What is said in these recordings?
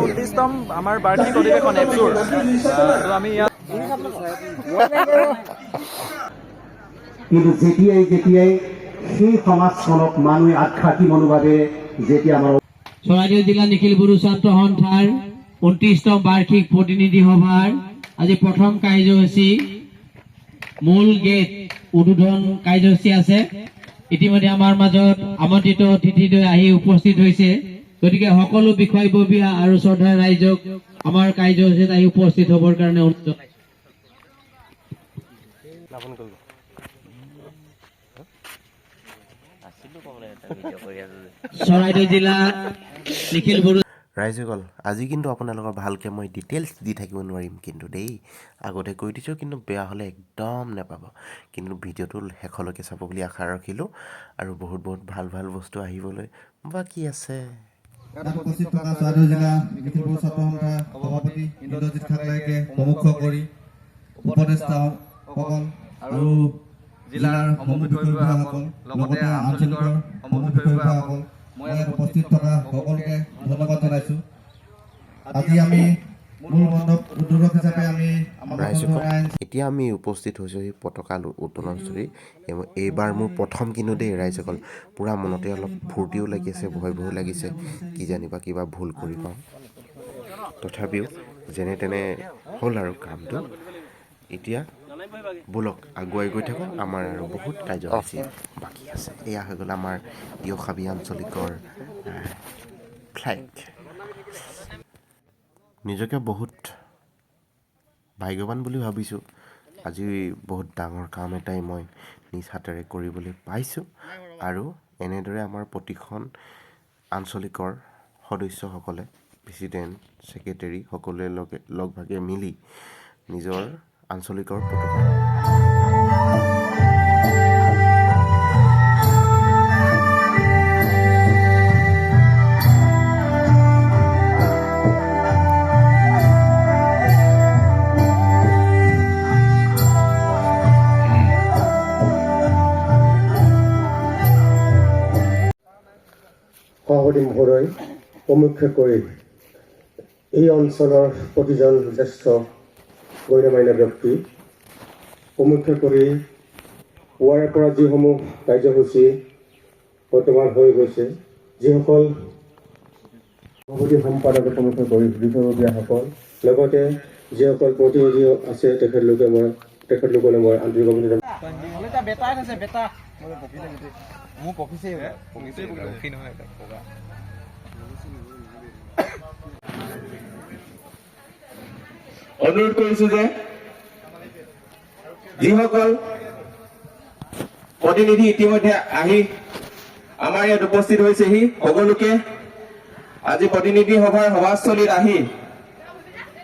29তম আমাৰ বাৰ্ষিক অধিৱেশন এপছুৰ তো আমি ইয়াত কিন্তু যেতিয়াই সেই সমাজখনক মানুহে আঘাতী মনোভাৱেৰে যেতিয়া আমাৰ চৰাইদেউ জিলা নিখিল গুৰু ছাত্ৰ সন্থাৰ 29তম বাৰ্ষিক প্ৰতিনিধি সভাৰ আজি প্ৰথম কাৰ্যসূচী মূল গেট উদ্বোধন কাৰ্যসূচী আছে। ইতিমধ্যে আমাৰ মাজত আমন্ত্ৰিত অতিথিদ্বয় আহি উপস্থিত হৈছে। গতিকে সকলো বিষয়ববীয়া আৰু শ্ৰদ্ধাৰ ৰাইজক আমাৰ কাৰ্যসূচীত আহি উপস্থিত হ'বৰ কাৰণে অনুৰোধ জনাইছো। চৰাইদেউ জিলা নিখিল গুৰু ৰাইজসকল আজি কিন্তু আপোনালোকৰ ভালকৈ মই ডিটেইলছ দি থাকিব নোৱাৰিম কিন্তু দেই, আগতে কৈ দিছোঁ, কিন্তু বেয়া হ'লে একদম নাপাব। কিন্তু ভিডিঅ'টো শেষলৈকে চাব বুলি আশা ৰাখিলোঁ আৰু বহুত ভাল বস্তু আহিবলৈ বাকী আছে। উপস্থিত থকা চৰাইদেউ জিলা নিখিল গুৰু ছাত্ৰ সন্থা সভাপতি ইন্দ্ৰজিৎ খাগলাইকে প্ৰমুখ কৰি উপদেষ্টাসকল আৰু জিলাৰ সমূহ বিষয়ববীয়াসকল লগতে আঞ্চলিকৰ সমূহ বিষয়ববীয়াসকল মই ইয়াত উপস্থিত থকা সকলোকে ধন্যবাদ জনাইছোঁ। আজি আমি মূল মণ্ডপ উদ্বোধক হিচাপে আমি ৰাইজসকল এতিয়া আমি উপস্থিত হৈছোঁ সেই পতাকা উত্তোলনস্থলী। এইবাৰ মোৰ প্ৰথম কিন্তু দেই ৰাইজসকল, পূৰা মনতে অলপ ফূৰ্তিও লাগিছে, ভয়ো লাগিছে, কি জানিবা কিবা ভুল কৰি পাওঁ। তথাপিও যেনে তেনে হ'ল আৰু কামটো। এতিয়া ব'লক আগুৱাই গৈ থাকোঁ, আমাৰ আৰু বহুত কাৰ্যসূচী বাকী আছে। এয়া হৈ গ'ল আমাৰ তিয়ঁখাবি আঞ্চলিকৰ ফ্লাইট। নিজকে বহুত ভাগ্যৱান বুলি ভাবিছোঁ। আজি বহুত ডাঙৰ কাম এটাই মই নিজ হাতেৰে কৰিবলৈ পাইছোঁ আৰু এনেদৰে আমাৰ প্ৰতিখন আঞ্চলিকৰ সদস্যসকলে, প্ৰেছিডেণ্ট, ছেক্ৰেটেৰী সকলোৱে লগ ভাগে মিলি নিজৰ আঞ্চলিকৰ পতাকা সভাপতি মহোদয় প্ৰমুখ্যকৈ এই অঞ্চলৰ প্ৰতিজন জ্যেষ্ঠ গণ্যমান্য ব্যক্তি প্ৰমুখ্য কৰি পুৱাৰে পৰা যিসমূহ কাৰ্যসূচী বৰ্তমান হৈ গৈছে, যিসকল সভাপতি সম্পাদকে প্ৰমুখ্য কৰি বিষয়ববীয়াসকল লগতে যিসকল প্ৰতিনিধি আছে তেখেতলোকলৈ মই আন্তৰিক অভিনন্দন। অনুৰোধ কৰিছোঁ যে যিসকল প্ৰতিনিধি ইতিমধ্যে আহি আমাৰ ইয়াত উপস্থিত হৈছেহি, সকলোকে আজি প্ৰতিনিধি সভাৰ সভাস্থলীত আহি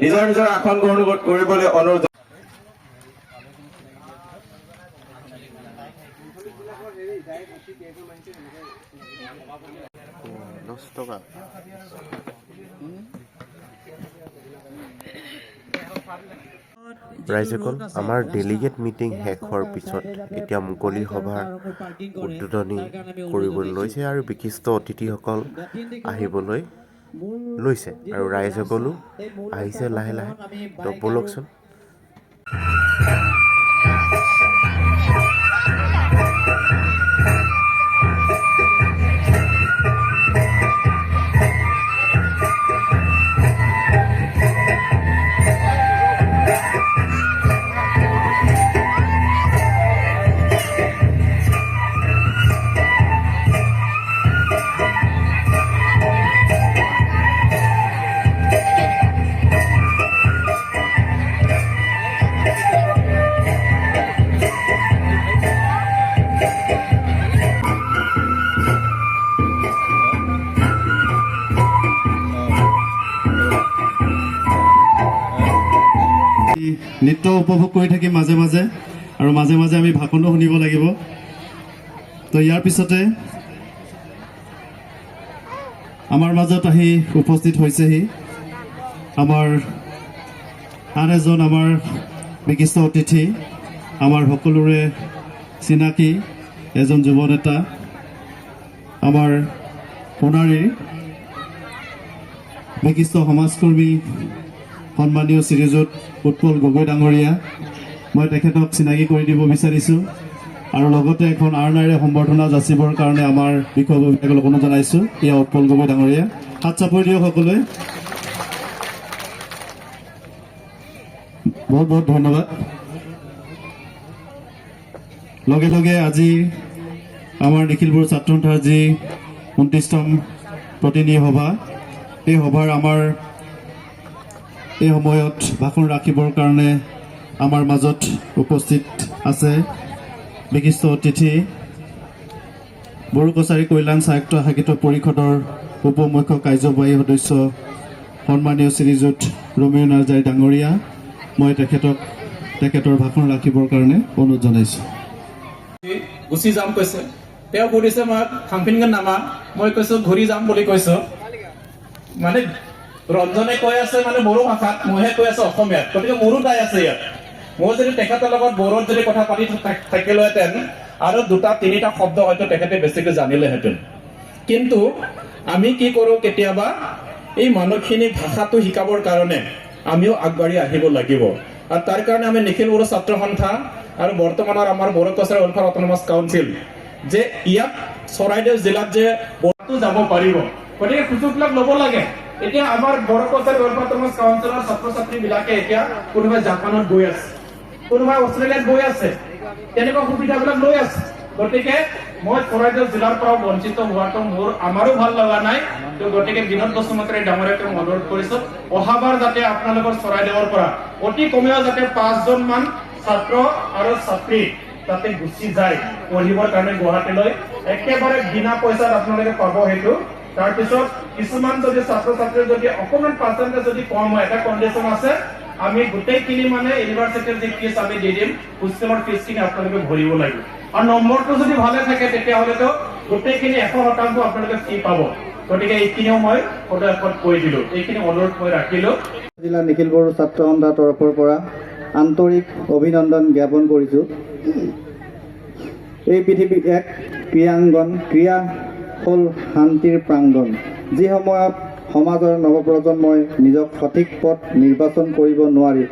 নিজৰ নিজৰ আসন গ্ৰহণ কৰিবলৈ অনুৰোধ। ৰাইজসকল আমাৰ ডেলিগেট মিটিং শেষ হোৱাৰ পিছত এতিয়া মুকলি সভাৰ উদ্বোধনী কৰিবলৈ লৈছে আৰু বিশিষ্ট অতিথিসকল আহিবলৈ লৈছে আৰু ৰাইজসকলো আহিছে লাহে লাহে। তো ব'লকচোন। নৃত্য উপভোগ কৰি থাকিম মাজে মাজে, আৰু মাজে মাজে আমি ভাষণো শুনিব লাগিব। তো ইয়াৰ পিছতে আমাৰ মাজত আহি উপস্থিত হৈছেহি আমাৰ আন এজন আমাৰ বিশিষ্ট অতিথি, আমাৰ সকলোৰে চিনাকি এজন যুৱ নেতা, আমাৰ সোণাৰীৰ বিশিষ্ট সমাজকৰ্মী সন্মানীয় শ্ৰীযুত উৎপল গগৈ ডাঙৰীয়া, মই তেখেতক চিনাকি কৰি দিব বিচাৰিছোঁ আৰু লগতে এখন আৰনাইৰে সম্বৰ্ধনা যাচিবৰ কাৰণে আমাৰ বিষয় বিভাগক অনুৰোধ জনাইছোঁ। এয়া উৎপল গগৈ ডাঙৰীয়া, হাত চাপৰি দিয়ক সকলোৱে। বহুত বহুত ধন্যবাদ। লগে লগে আজি আমাৰ নিখিল বড়ো ছাত্ৰ সন্থাৰ যি 29তম প্ৰতিনিধি সভা, এই সভাৰ আমাৰ এই সময়ত ভাষণ ৰাখিবৰ কাৰণে আমাৰ মাজত উপস্থিত আছে বিশিষ্ট অতিথি বড়ো কছাৰী কল্যাণ স্বায়ত্ত শাসিত পৰিষদৰ উপ মুখ্য কাৰ্যবাহী সদস্য সন্মানীয় শ্ৰীযুত ৰমেন নাৰ্জাৰী ডাঙৰীয়া। মই তেখেতৰ ভাষণ ৰাখিবৰ কাৰণে অনুৰোধ জনাইছোঁ। গুচি যাম কৈছে, তেওঁ সুধিছে মই খামফিনগত নামা, মই কৈছো ঘূৰি যাম বুলি কৈছো। মানে ৰঞ্জনে কৈ আছে মানে বড়ো ভাষাত, মইহে কৈ আছো অসমীয়াত, গতিকে মোৰো দায় আছে ইয়াত। মই যদি তেখেতৰ লগত বড়োত যদি কথা পাতি থাকিলোহেঁতেন আৰু 2-3টা শব্দ হয়তো তেখেতে বেছিকৈ জানিলেহেঁতেন। কিন্তু আমি কি কৰোঁ, কেতিয়াবা এই মানুহখিনি ভাষাটো শিকাবৰ কাৰণে আমিও আগবাঢ়ি আহিব লাগিব। আৰু তাৰ কাৰণে আমি নিখিল বড়ো ছাত্ৰ সন্থা আৰু বৰ্তমানৰ আমাৰ Bodo Kachari welfare autonomous council যে ইয়াত চৰাইদেউ জিলাত যে বড়োটো যাব পাৰিব, গতিকে সুযোগবিলাক ল'ব লাগে। এতিয়া আমাৰ বড়ো কছাৰী ৱেলফেয়াৰ অট'নমাছ কাউন্সিলৰ ছাত্ৰ ছাত্ৰীবিলাকে এতিয়া কোনোবাই জাপানত গৈ আছে, কোনোবাই অষ্ট্ৰেলিয়াত গৈ আছে, তেনেকুৱা সুবিধাবিলাক লৈ আছে। গতিকে মই চৰাইদেউ জিলাৰ পৰা বঞ্চিত হোৱাটো আমাৰো ভাল লগা নাই। গতিকে বিনোদ বসুমতাৰী ডাঙৰীয়াকে অনুৰোধ কৰিছোঁ, অহাবাৰ যাতে আপোনালোকৰ চৰাইদেউৰ পৰা অতি কমেও যাতে 5জন মান ছাত্ৰ আৰু ছাত্ৰী তাতে গুচি যায় পঢ়িবৰ কাৰণে গুৱাহাটীলৈ, একেবাৰে বিনা পইচাত আপোনালোকে পাব সেইটো। তাৰপিছত কিছুমান যদি ছাত্ৰ ছাত্ৰীৰ যদি অকণমান পাৰ্চেণ্টেজ যদি কম হয়, এটা কণ্ডিশ্যন আছে, আমি গোটেইখিনি মানে ইউনিভাৰ্চিটিৰ যি ফিজ আমি দি দিম, হোষ্টেলৰ ফিজখিনি আপোনালোকে ভৰিব লাগিব। আৰু নম্বৰটো যদি ভালে থাকে তেতিয়াহ'লেতো গোটেইখিনি 100% আপোনালোকে ফি পাব। গতিকে এইখিনিও মই সদস্যত কৈ দিলোঁ, এইখিনি অনুৰোধ মই ৰাখিলোঁ। জিলা নিখিল বড়ো ছাত্ৰ সন্থাৰ তৰফৰ পৰা আন্তৰিক অভিনন্দন জ্ঞাপন কৰিছোঁ। এই পৃথিৱী এক ক্ৰীড়াংগন, ক্ৰীড়া হ'ল শান্তিৰ প্ৰাংগণ। যি সময়ত সমাজৰ নৱপ্ৰজন্মই নিজক সঠিক পথ নিৰ্বাচন কৰিব নোৱাৰি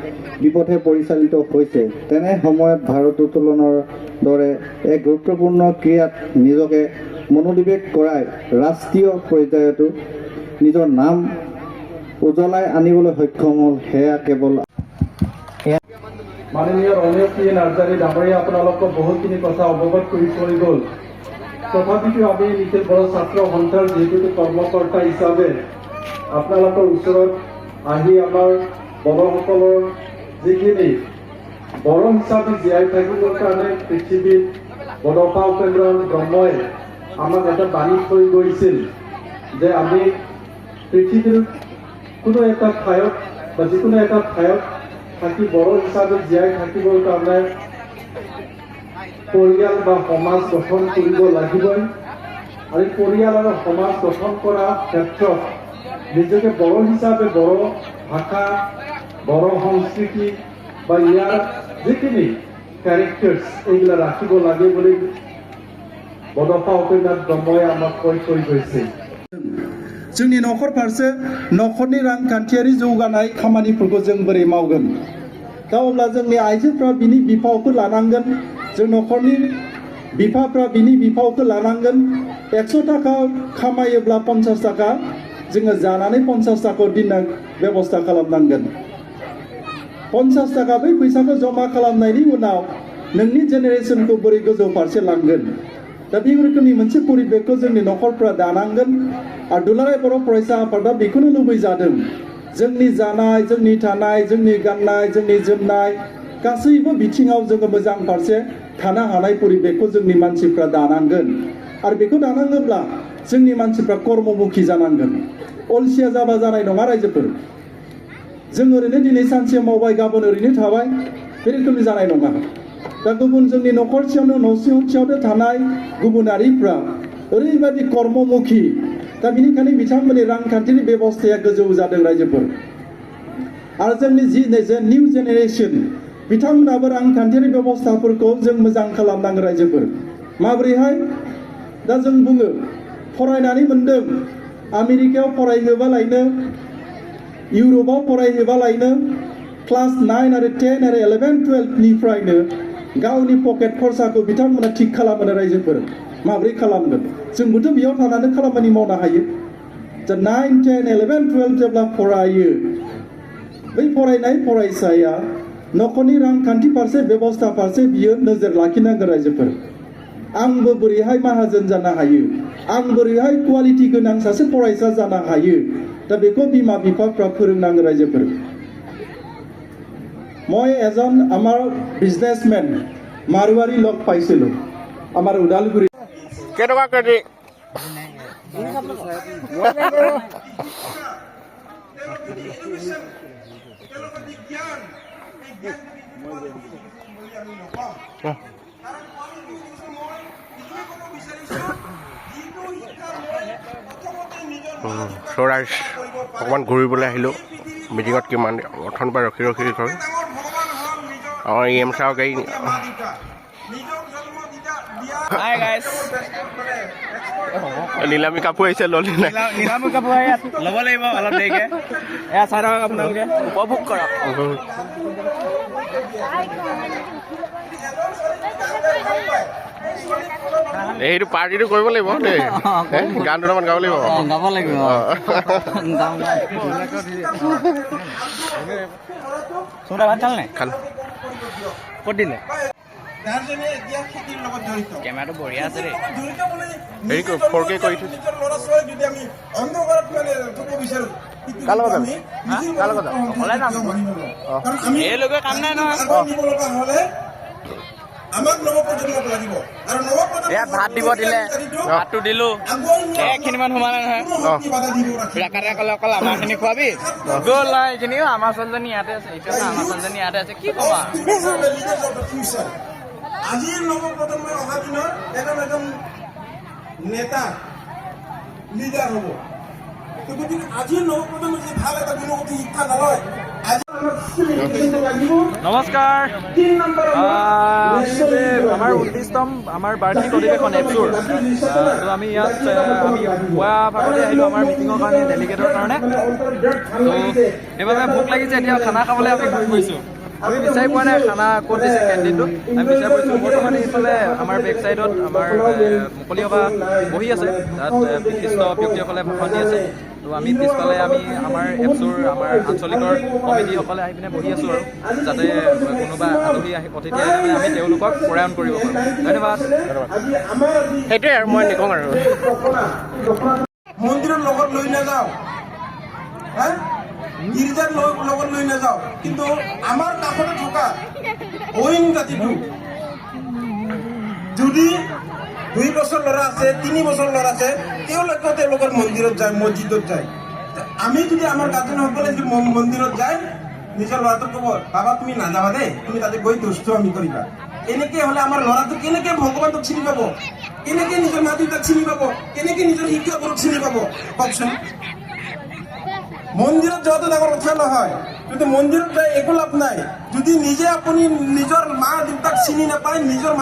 বিপথে পৰিচালিত হৈছে, তেনে সময়ত ভাৰোত্তোলনৰ দৰে এক গুৰুত্বপূৰ্ণ ক্ৰীড়াত নিজকে মনোনিৱেশ কৰাই ৰাষ্ট্ৰীয় পৰ্যায়তো নিজৰ নাম উজ্বলাই আনিবলৈ সক্ষম হ'ল। সেয়া কেৱল মাননীয় ৰমেশ নাৰ্জাৰী ডাঙৰীয়া আপোনালোকক বহুতখিনি কথা অৱগত কৰি থৈ গ'ল। তথাপিতো আমি নিখিল বড়ো ছাত্ৰ সন্থাৰ যিহেতু কৰ্মকৰ্তা হিচাপে আপোনালোকৰ ওচৰত আহি আমাৰ বড়োসকলৰ যিখিনি বড়ো হিচাপে জীয়াই থাকিবৰ কাৰণে পৃথিৱীত বড়োফা উপেন্দ্ৰ ব্ৰহ্মই আমাক এটা বাণী থৈ গৈছিল যে আমি পৃথিৱীৰ কোনো এটা ঠাইত বা যিকোনো এটা ঠাইত থাকি বড়ো হিচাপে জীয়াই থাকিবৰ কাৰণে পৰিয়াল বা সমাজ গঠন কৰিব লাগিবই। আৰু পৰিয়াল আৰু সমাজ গঠন কৰাৰ ক্ষেত্ৰত নিজকে বড়ো হিচাপে বড়ো ভাষা, বড়ো সংস্কৃতি বা ইয়াৰ যিখিনি কেৰেক্টাৰ্ছ এইবিলাক ৰাখিব লাগে বুলি বড়োফা উপেন্দ্ৰনাথ ব্ৰহ্মই আমাক কৈ থৈ গৈছে। जोंनि न'खर फारसे न'खरनि रांखान्थियारि जौगानाय खामानिफोरखौ जों बोरै मावगोन? दा अब्ला जोंनि आइजोफ्रा बिनि बिफावखौ लानांगोन, जों न'खरनि बिफाफ्रा बिनि बिफावखौ लानांगोन। 100 थाखा खामायोब्ला 50 थाखा जोङो जानानै 50 थाखाखौ दिनो बेबस्था खालामनांगोन। 50 थाखा बै फैसाखौ जमा खालामनायनि उनाव नोंनि जेनेरेसनखौ बोरै गोजौ फारसे लांगोन? दा बे रोखोमनि मोनसे परिबेखखौ जोंनि न'खरफ्रा दानांगोन। आरो दुलाराय बर' फरायसा आफादा बेखौनो लुबैजादों, जोंनि जानाय, जोंनि थानाय, जोंनि गाननाय, जोंनि जोमनाय गासैबो बिथिङाव जोङो मोजां फारसे थानो हानाय परिबेखखौ जोंनि मानसिफ्रा दानांगोन। आरो बेखौ दानांगोब्ला जोंनि मानसिफ्रा कर्ममुखी जानांगोन। अलसिया जाबा जानाय नङा रायजोफोर। जों ओरैनो दिनै सानसे मावबाय, गाबोन ओरैनो थाबाय, बे रोखोमनि जानाय नङा। दा गुबुन जोंनि न'खरसेयावनो न'सेयावनो थानाय गुबुनारिफ्रा ओरैबायदि कर्ममुखी, दा बेनिखायनो बिथांमोननि रांखान्थिनि बेबस्थाया गोजौ जादों रायजोफोर। आरो जोंनि जि निउ जेनेरेसन बिथांमोनाबो रांखान्थियारि बेबस्थाफोरखौ जों मोजां खालामनांगोन रायजोफोर। माबोरैहाय? दा जों बुङो फरायनानै मोनदों आमेरिकायाव फरायनोबा लायनो इउर'पआव फरायहैबालायनो क्लास 9 आरो 10 आरो 11 12 निफ्रायनो गावनि पकेट खरसाखौ बिथांमोना थिग खालामो रायजोफोर माब्रै खालामगोन जोंबोथ' बेयाव थानानै खामानि मावनो हायो दा 9 10 11 12 जेब्ला फरायो बै फरायनाय फरायसाया न'खरनि रांखान्थि फारसे बेबस्था फारसे बियो नोजोर लाखिनांगोन रायजोफोर आंबो बोरैहाय माहाजोन जानो हायो आं बोरैहाय क्वालिटि गोनां सासे फरायसा जानो हायो दा बेखौ बिमा बिफाफ्रा फोरोंनांगोन रायजोफोर মই এজন আমাৰ বিজনেছমেন মাৰুৱাৰী লগ পাইছিলোঁ আমাৰ ওদালগুৰি কেইটকা কেজি ৰাইজ অকণমান ঘূৰিবলৈ আহিলোঁ মিটিঙত কিমান অথনিৰ পৰা ৰখি থয় আমাৰ EM ছাৰৰ গাড়ী নীলামী কাপোৰ আহিছে ললি নাই নীলামী কাপোৰ ল'ব লাগিব অলপ দেৰিকে এয়া চাই থাকক আপোনালোকে উপভোগ কৰক এইটো পাৰ্টিটো কৰিব লাগিব দেই গান দুটামান গাব লাগিব ভাত খাল নাই খালো ক'ত দিলে কেমেৰাটো বঢ়িয়া আছে দেই হেৰি 4K কৰি থৈছোঁ কাৰ লগত যাবি অকলে যাম এই লোকে কাম নাই নহয় ইয়াত ভাত দিব দিলে ভাতটো দিলো এইখিনিমান সোমালে নহয় ৰাকাৰে ক'লে অকল আমাৰখিনি খোৱাবি গ'ল এইখিনি আমাৰ ছোৱালীজনী ইয়াতে আছে এতিয়া আমাৰ ছোৱালীজনী ইয়াতে আছে কি ক'বা আজিৰ নৱপ্ৰজন্মই অহা দিনৰ এজন নেতা লিডাৰ হ'ব গতিকে আজিৰ নৱপ্ৰজন্মই যদি ভাল এটা গুণগত শিক্ষা নলয় নমস্কাৰ আমাৰ 29তম আমাৰ বাৰ্ষিক অধিৱেশন এপছুৰ তো আমি ইয়াত আমি পুৱা ভাগতে আহিলোঁ আমাৰ মিটিঙৰ কাৰণে ডেলিগেটৰ কাৰণে তো সেইবাবে ভোক লাগিছে এতিয়া খানা খাবলৈ আমি ঘূৰি গৈছোঁ আমি বিচাৰি পোৱা নাই খানা ক'ত দিছে কেণ্টিনটো আমি বিচাৰি পাইছোঁ বৰ্তমান এইফালে আমাৰ বেক চাইডত আমাৰ মুকলি সভা বহি আছে তাত বিশিষ্ট ব্যক্তিসকলে ভাষণ দি আছে তো আমি পিছফালে আমি আমাৰ এপছুৰ আমাৰ আঞ্চলিকৰ কমিটিসকলে আহি পিনে বহি আছোঁ আৰু যাতে কোনোবা আলহী অতিথি আহিলে আমি তেওঁলোকক পৰায়ণ কৰিব পাৰোঁ ধন্যবাদ সেইটোৱে আৰু মই নকওঁ আৰু মন্দিৰৰ লগত লৈ নাযাওঁ গীৰ্জাৰ লগত লৈ নাযাওঁ কিন্তু আমাৰ কাষতে থকা অইন জাতিটো যদি 2 বছৰ ল'ৰা আছে 3 বছৰ ল'ৰা আছে তেওঁলোকৰ মন্দিৰত যায় মছজিদত যায় আমি যদি আমাৰ গাৰ্জেনসকলে যদি মন্দিৰত যায় নিজৰ ল'ৰাটোক ক'ব বাবা তুমি নাযাবা দেই তুমি তাতে গৈ দুষ্টামি কৰিবা এনেকৈ হ'লে আমাৰ ল'ৰাটো কেনেকৈ ভগৱানটোক চিনি পাব কেনেকৈ নিজৰ মা দেউতাক চিনি পাব কেনেকৈ নিজৰ শিক্ষাগুৰুক চিনি পাব কওকচোন মন্দিৰত যোৱাটো ডাঙৰ কথা নহয় কিন্তু মন্দিৰত যাই একো লাভ নাই যদি নিজে আপুনি নিজৰ মা দেউতাক চিনি নাপায় নিজৰ